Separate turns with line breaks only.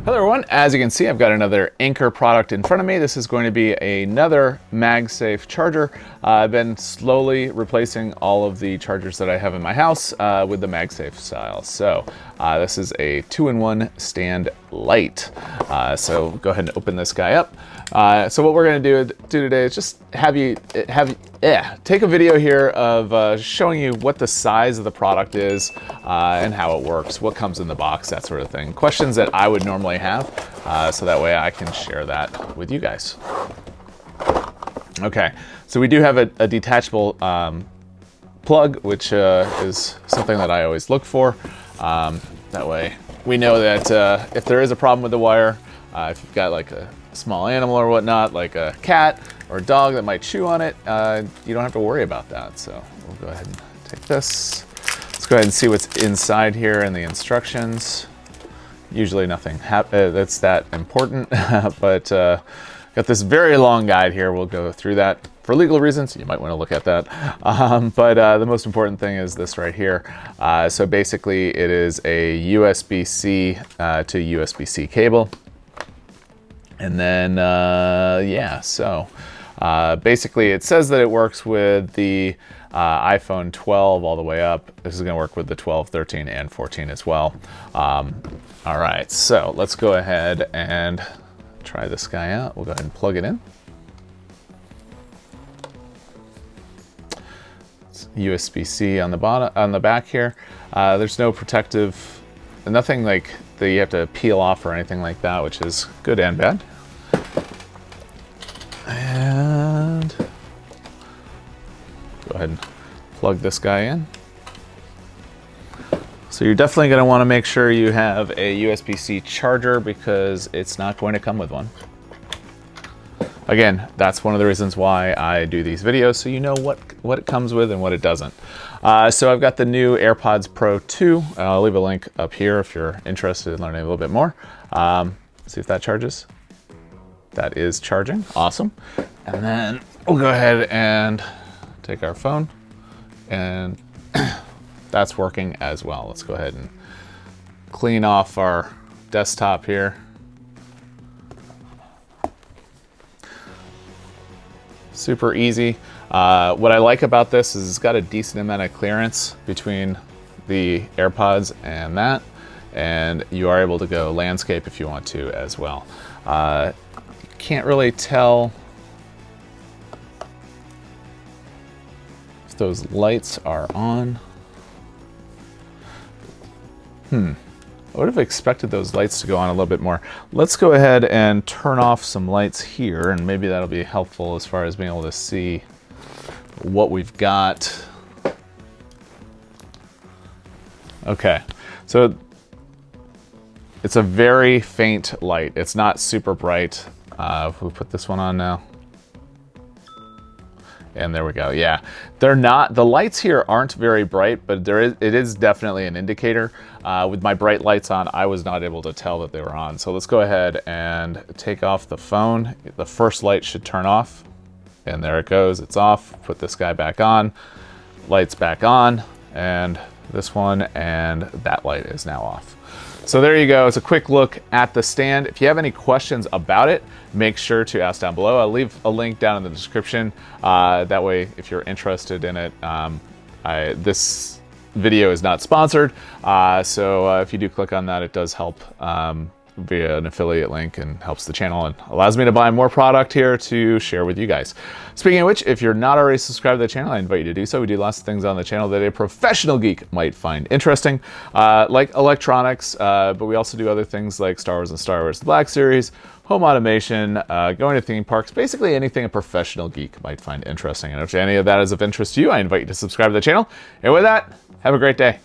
Hello everyone, as you can see I've got another Anker product in front of me. This is going to be another MagSafe charger. I've been slowly replacing all of the chargers that I have in my house with the MagSafe style. So this is a 2-in-1 stand light. So go ahead and open this guy up. So what we're going to do today is just take a video here of showing you what the size of the product is and how it works, what comes in the box, that sort of thing. Questions that I would normally have, so that way I can share that with you guys. Okay, so we do have a detachable plug, which is something that I always look for. That way we know that if there is a problem with the wire, if you've got like a small animal or whatnot, like a cat or a dog that might chew on it, you don't have to worry about that. So we'll go ahead and take this. Let's go ahead and see what's inside here in the instructions. Usually nothing that's that important, but got this very long guide here. We'll go through that for legal reasons. You might want to look at that. But the most important thing is this right here. So basically it is a USB-C to USB-C cable. And then, yeah, so basically it says that it works with the iPhone 12 all the way up. This is going to work with the 12, 13, and 14 as well. All right, so let's go ahead and try this guy out. We'll go ahead and plug it in. It's USB-C on the bottom, on the back here. There's no protective, nothing like that you have to peel off or anything like that, which is good and bad. And go ahead and plug this guy in. So you're definitely going to want to make sure you have a USB-C charger because it's not going to come with one. Again, that's one of the reasons why I do these videos, so you know what it comes with and what it doesn't. So I've got the new AirPods Pro 2. I'll leave a link up here if you're interested in learning a little bit more. See if that charges. That is charging. Awesome. And then we'll go ahead and take our phone, and that's working as well. Let's go ahead and clean off our desktop here. Super easy. What I like about this is it's got a decent amount of clearance between the AirPods and that, and you are able to go landscape if you want to as well. You can't really tell if those lights are on. I would have expected those lights to go on a little bit more. Let's go ahead and turn off some lights here, and maybe that'll be helpful as far as being able to see what we've got. Okay, so it's a very faint light. It's not super bright. If we put this one on now. And there we go. Yeah, they're not, the lights here aren't very bright, but it is definitely an indicator. With my bright lights on, I was not able to tell that they were on. So let's go ahead and take off the phone. The first light should turn off, and there it goes. It's off. Put this guy back on. Lights back on, and this one, and that light is now off. So there you go. It's a quick look at the stand. If you have any questions about it, make sure to ask down below. I'll leave a link down in the description. That way, if you're interested in it, this video is not sponsored. So if you do click on that, it does help via an affiliate link and helps the channel and allows me to buy more product here to share with you guys. Speaking of which, if you're not already subscribed to the channel, I invite you to do so. We do lots of things on the channel that a professional geek might find interesting, like electronics, but we also do other things like Star Wars and Star Wars The Black Series, home automation, going to theme parks, basically anything a professional geek might find interesting. And if any of that is of interest to you, I invite you to subscribe to the channel. And with that, have a great day.